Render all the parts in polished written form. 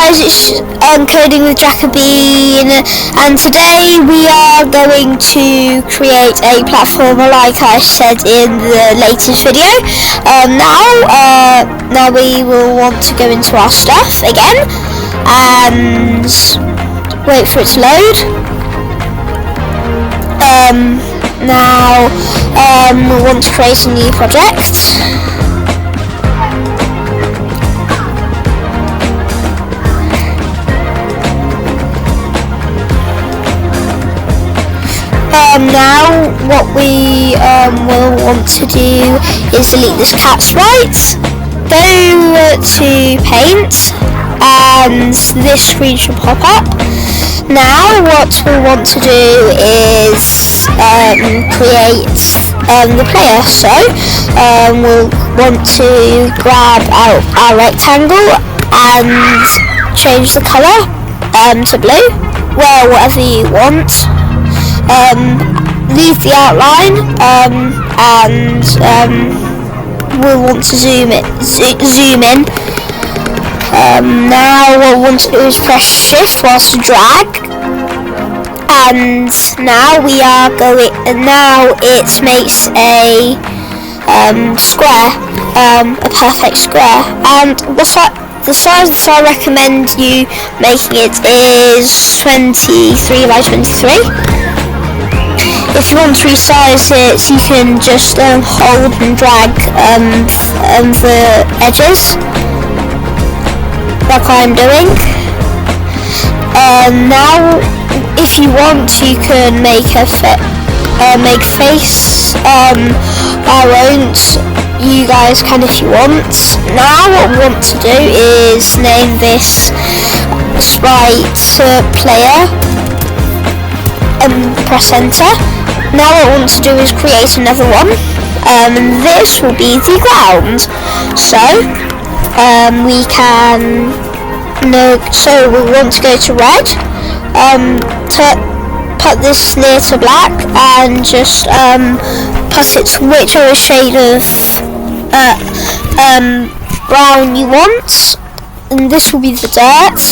guys, it's Coding with Jacobine, and today we are going to create a platformer like I said in the latest video. Now we will want to go into our stuff again and wait for it to load. Now we want to create a new project. Now what we will want to do is delete this cat sprite, go to paint, and this screen should pop up. Now what we'll want to do is create the player, so we'll want to grab out our rectangle and change the colour to blue, well, whatever you want. Leave the outline and we'll want to zoom in. Now what we want to do is press shift whilst to drag, and now we are going. Now it makes a square, a perfect square. And the size that I recommend you making it is 23 by 23. If you want to resize it, you can just hold and drag the edges, like I'm doing. Now, if you want, you can make make face. I won't. You guys can if you want. Now, what we want to do is name this sprite player and press enter. Now what I want to do is create another one, and this will be the ground. So we can so we want to go to red, put this near to black, and just put it to whichever shade of brown you want, and this will be the dirt.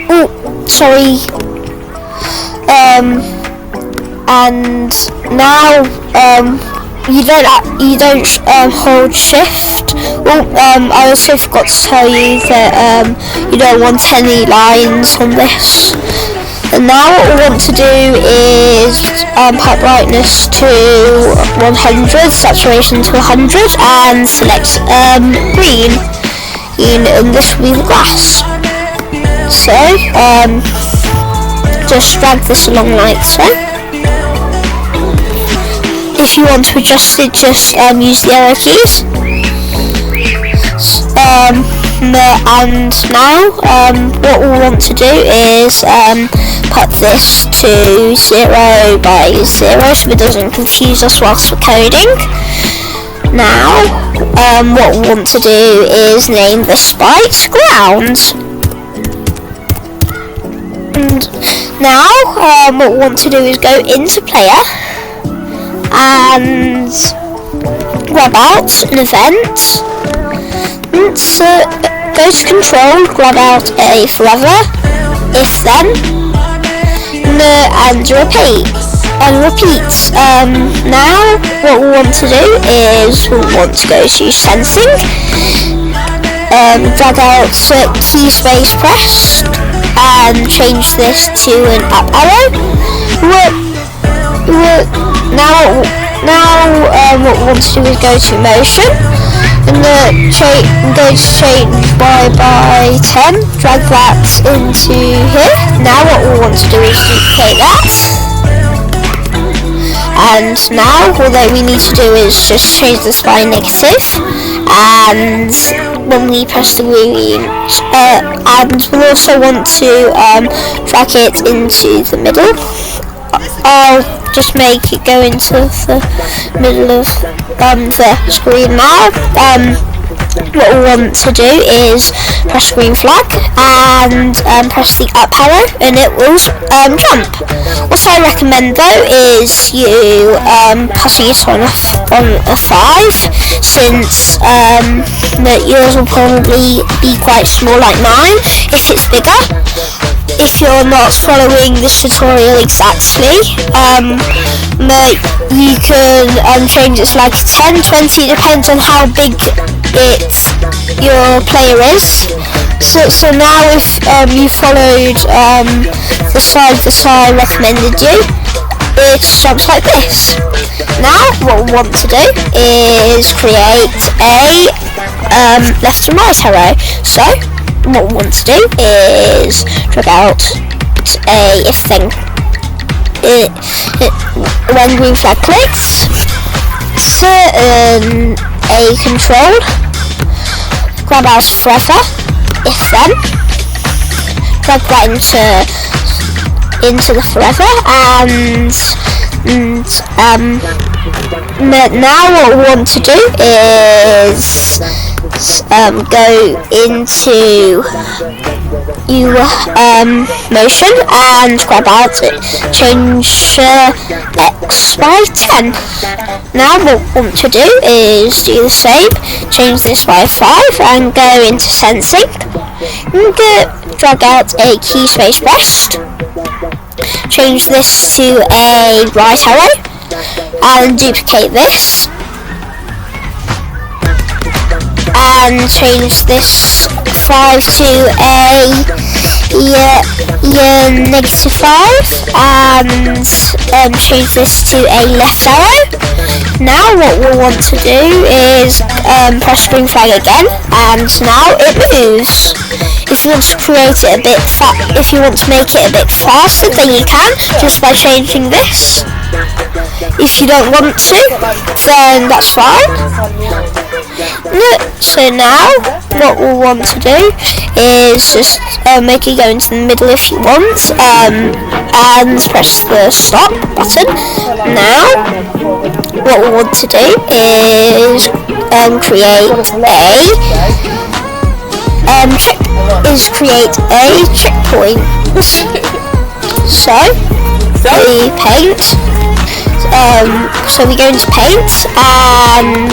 Oh, sorry. And now you don't hold shift. I also forgot to tell you that you don't want any lines on this. And now what we want to do is put brightness to 100, saturation to 100, and select green, and this will be the grass. So just drag this along like so. If you want to adjust it, just use the arrow keys. And now what we want to do is put this to 0 by 0 so it doesn't confuse us whilst we're coding. Now what we want to do is name the sprite ground. And now what we want to do is go into player and grab out an event, and go to control, grab out a forever, if then, and repeat. Now what we want to do is we want to go to sensing, drag out key space pressed, and change this to an up arrow. Now what we want to do is go to motion, and go to change by 10, drag that into here. Now what we want to do is duplicate that, and now all that we need to do is just change this by negative, and when we press the green, and we'll also want to drag it into the middle. I'll just make it go into the middle of the screen now. What we want to do is press green flag and press the up arrow, and it will jump. What I recommend though is you putting it on a 5, since that yours will probably be quite small like mine if it's bigger. If you're not following this tutorial exactly, you can change it to like 10, 20, it depends on how big your player is. So now if you followed the size that I recommended you, it jumps like this. Now what we want to do is create a left and right arrow. So what we want to do is drag out a if thing. When green flag clicks, certain a control, grab out forever, if then, drag that into the forever, and now what we want to do is go into motion and grab out it, change X by 10. Now what we want to do is do the same, change this by 5 and go into sensing, and drag out a key space rest, change this to a right arrow and duplicate this, and change this 5 to a -5 and change this to a left arrow. Now what we'll want to do is press green flag again, and now it moves. If you want to create it a bit if you want to make it a bit faster, then you can just by changing this. If you don't want to, then that's fine. So now what we'll want to do is just make it go into the middle if you want, and press the stop button. Now what we want to do is create a checkpoint. So we paint. So we go into paint and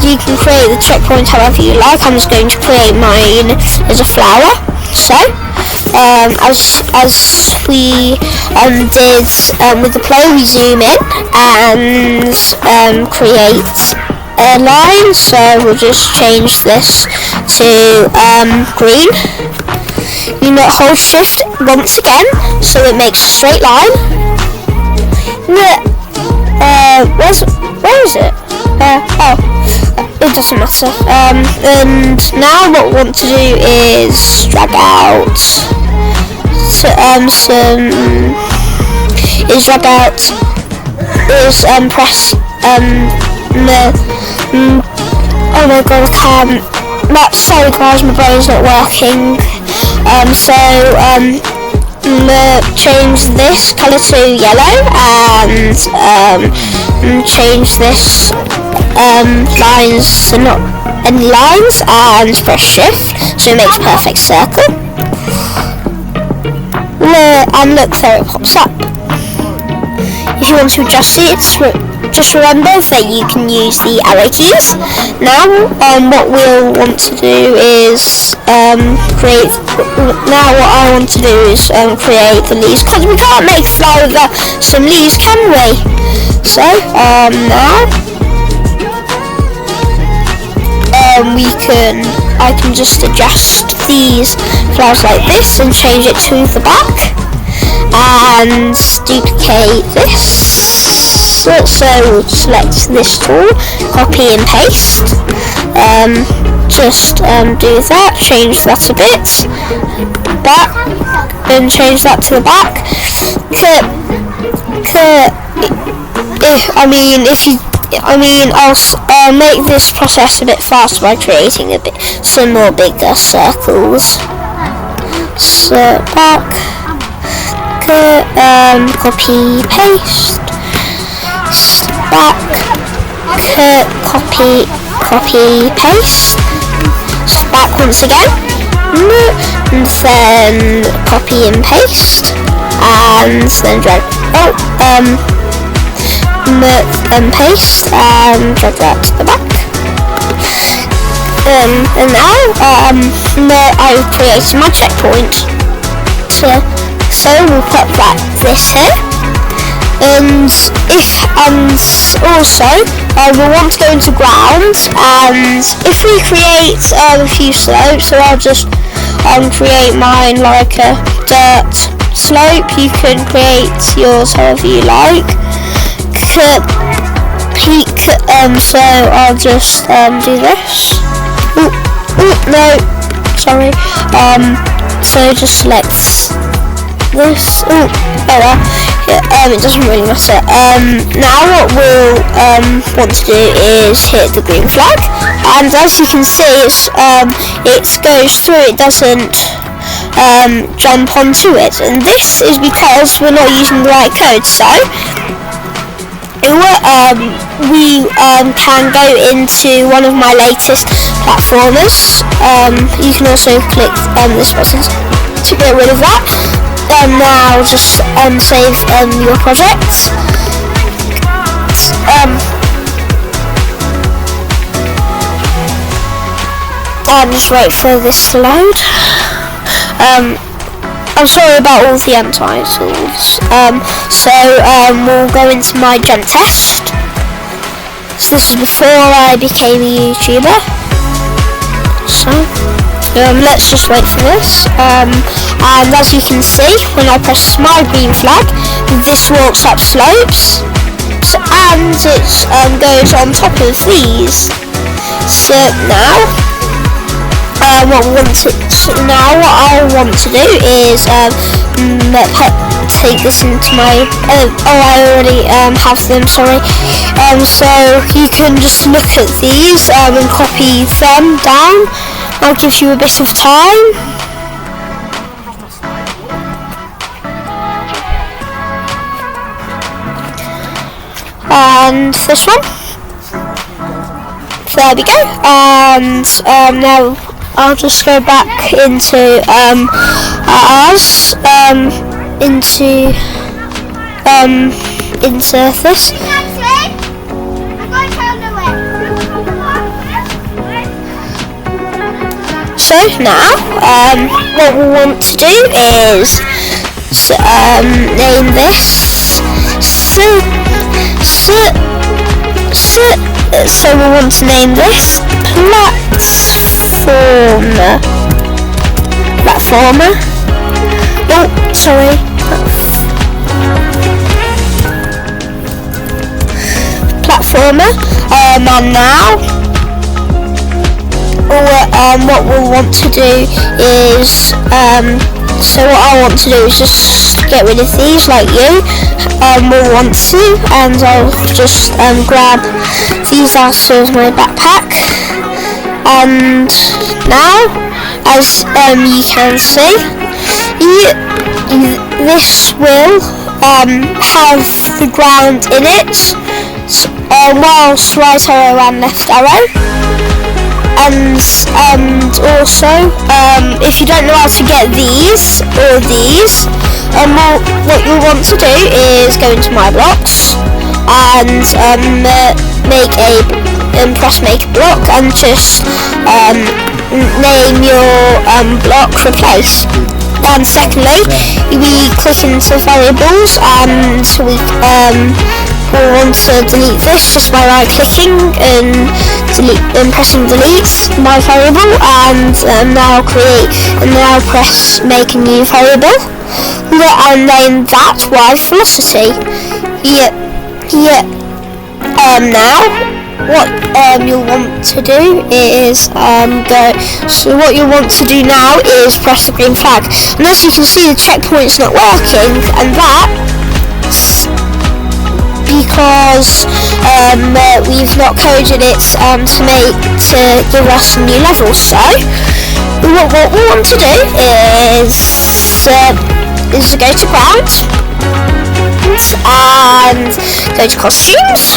you can create the checkpoint however you like. I'm just going to create mine as a flower. So as we did with the play, we zoom in and create a line. So we'll just change this to green. You know, hold shift once again so it makes a straight line. Where is it? It doesn't matter. And now what we want to do is drag out press oh my god, I can't. Sorry guys, my brain's not working. Change this colour to yellow and change this lines to not any lines, and press shift so it makes a perfect circle. And look, there it pops up. If you want to adjust it, just remember that you can use the arrow keys. Now what we'll want to do is create the leaves, because we can't make flower without some leaves, can we? So now I can just adjust these flowers like this and change it to the back and duplicate this. So we'll select this tool, copy and paste, just do that, change that a bit, back, and change that to the back. I'll make this process a bit faster by creating some more bigger circles. So back, copy, paste, back, copy, paste, back once again, and then copy and paste, and then drag. paste and drag that to the back. And now I've created my checkpoint. So we'll put this here. And also we'll want to go into ground, and if we create a few slopes, so I'll just create mine like a dirt slope. You can create yours however you like. Peak, so I'll just do this. No, sorry. So just select this. It doesn't really matter. Now what we'll want to do is hit the green flag, and as you can see, it goes through. It doesn't jump onto it, and this is because we're not using the right code. So we can go into one of my latest platformers. You can also click this button to get rid of that. Now just save your project. And just wait for this to load. I'm sorry about all the end titles. We'll go into my gent test. So this is before I became a YouTuber. So let's just wait for this. And as you can see, when I press my green flag, this walks up slopes, and it goes on top of these. So now what I want to do is take this into my I already have them, sorry. So you can just look at these and copy them down. I'll give you a bit of time. And this one. There we go. And now I'll just go back into ours, into this. So now, what we want to do is name this. So we want to name this platformer. Oh, sorry. Platformer. And now, what we'll want to do is what I want to do is just get rid of these like you will want to, and I'll just grab these out of my backpack. And now, as you can see, this will have the ground in it, whilst right arrow and left arrow. And also, if you don't know how to get these or these, what you'll want to do is go into my blocks and press make a block, and just name your block replace. And secondly, we click into variables, and we'll want to delete this just by right clicking and pressing delete my variable, and now press make a new variable, and name that Y velocity. Now what you'll want to do is what you'll want to do now is press the green flag, and as you can see, the checkpoint's not working, and that's because we've not coded it to give us a new level. So what we want to do is to go to ground and go to costumes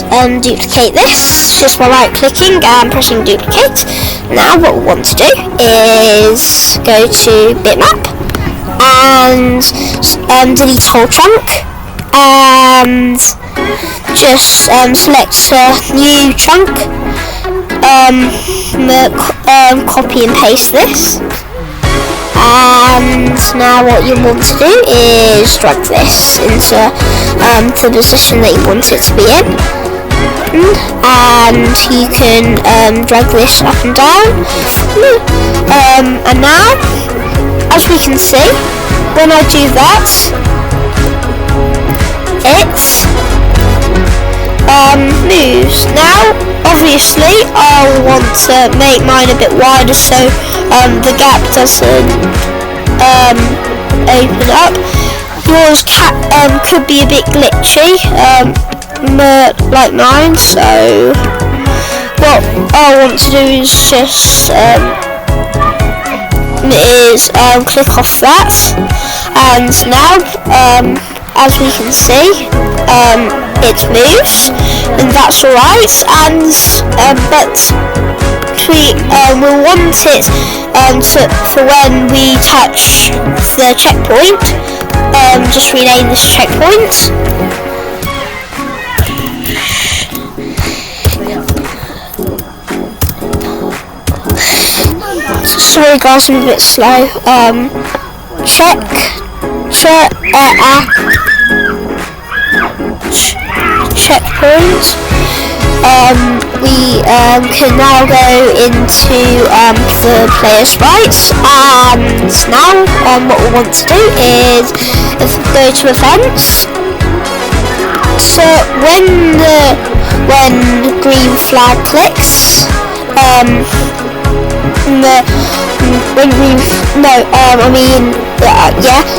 and duplicate this just by right clicking and pressing duplicate. Now what we want to do is go to bitmap and delete whole chunk, and just select a new chunk, copy and paste this, and now what you want to do is drag this into the position that you want it to be in, and you can drag this up and down, and now, as we can see, when I do that, it moves. Now, obviously, I'll want to make mine a bit wider so the gap doesn't open up. Yours could be a bit glitchy, like mine, so what I want to do is just click off that, and now as we can see, it moves, and that's alright, and but we'll want it for when we touch the checkpoint. Just rename this checkpoint. Sorry guys, I'm a bit slow. Checkpoint. We can now go into the player sprites, and now what we want to do is go to events. So when the green flag clicks,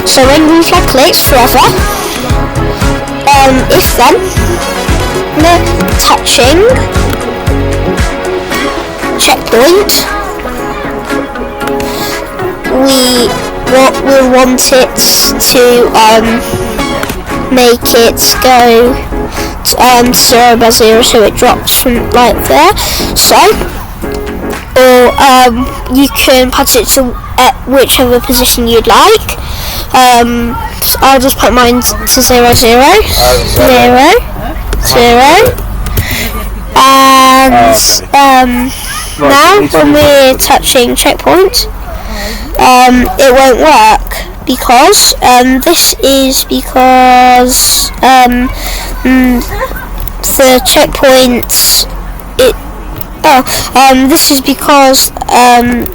so when green flag clicks forever, if then touching checkpoint, we'll want it to make it go to 0 by 0, so it drops from like there. So, or you can put it to whichever position you'd like. So I'll just put mine to 0, 0, 0, 0, and now when we're touching checkpoint, it won't work because this is because the checkpoints this is because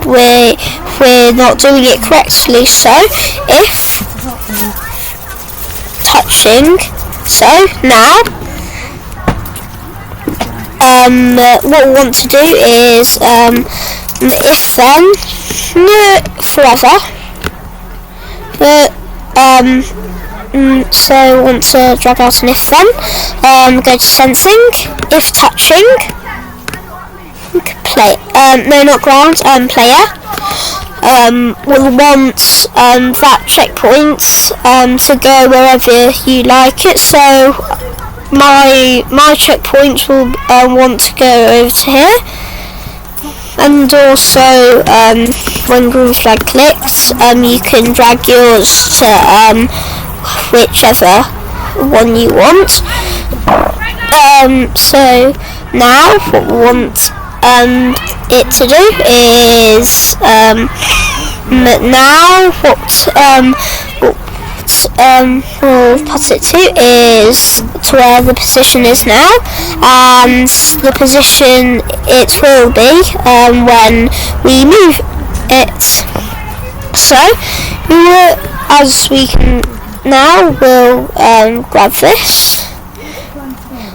we're not doing it correctly. So if touching, so now what we want to do is if then forever, so we want to drag out an if then, go to sensing, if touching, play, no not ground, player, will want that checkpoint to go wherever you like it. So my checkpoint will want to go over to here, and also when green flag clicks, you can drag yours to whichever one you want. So now what we want it to do is now we'll put it to is to where the position is now, and the position it will be when we move it. So as we can now, we'll grab this,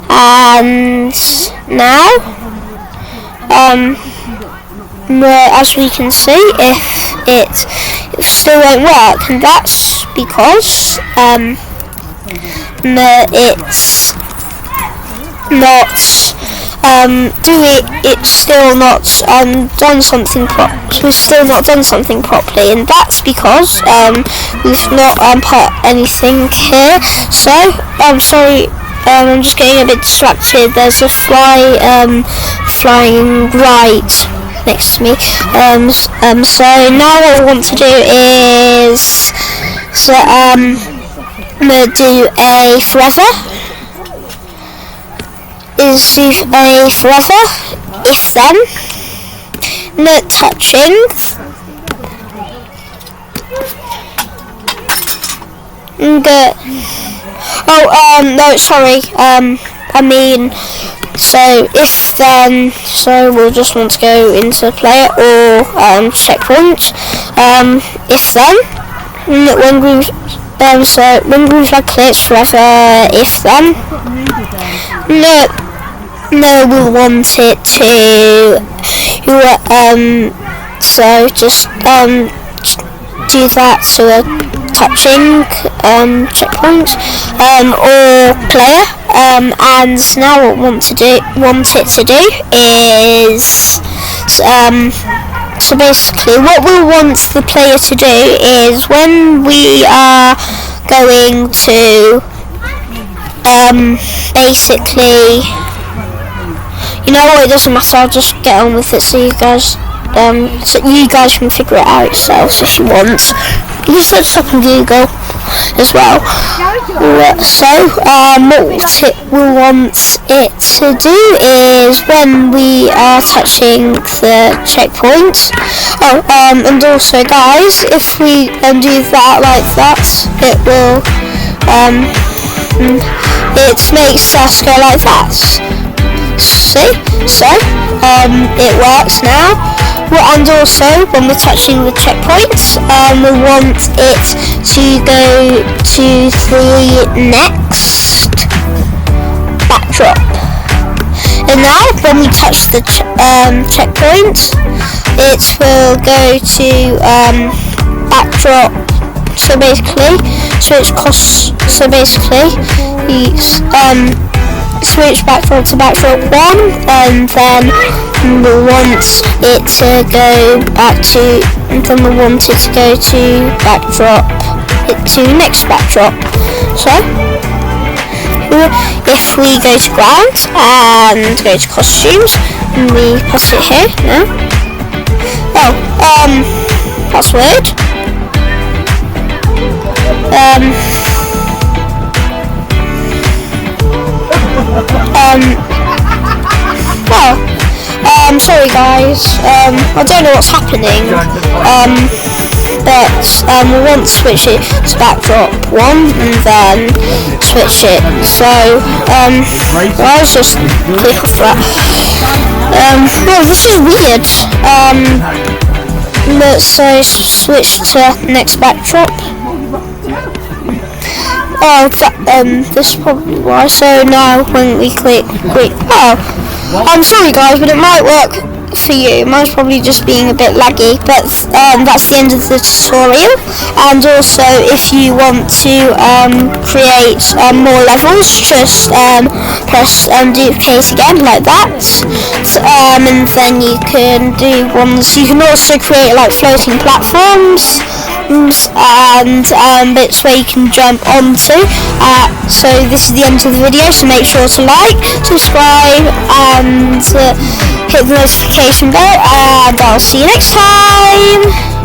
and now as we can see, if it still won't work, and that's because it's not it's still not done something we've still not done something properly, and that's because we've not put anything here. So I'm sorry, I'm just getting a bit distracted. There's a fly flying right next to me. So now what I want to do is So I'm gonna do a forever. Is a forever if then. Not touching. Good. Oh, no, sorry. I mean, so if then, so we'll just want to go into player or checkpoint. If then, when green, so when green flag clears forever. If then, no, we'll want it to. So just do that to a touching checkpoint or player, and now what we want it to do is so basically what we want the player to do is when we are going to basically, you know what, it doesn't matter, I'll just get on with it so you guys can figure it out yourselves if you want. You can search up on Google as well. So what we want it to do is when we are touching the checkpoint. Oh, and also guys, if we do that like that, it will it makes us go like that. See? So it works now. And also, when we're touching the checkpoints, we want it to go to the next backdrop. And now, when we touch the checkpoint, it will go to backdrop. So basically, switch backdrop to backdrop 1, and then we want it to go back to, and then we want it to go to backdrop, to next backdrop. So if we go to ground and go to costumes, and we press it here, no? Oh, that's weird. Sorry guys, I don't know what's happening, but we want to switch it to backdrop 1 and then switch it, so I'll just click off that. Well, this is weird. Let's say switch to next backdrop. Oh, this is probably why. So now when we click, I'm sorry guys, but it might work for you. Mine's probably just being a bit laggy, but that's the end of the tutorial. And also, if you want to create more levels, just press duplicate again like that, and then you can do ones. You can also create like floating platforms and bits where you can jump onto. So this is the end of the video, so make sure to like, subscribe and hit the notification bell, and I'll see you next time.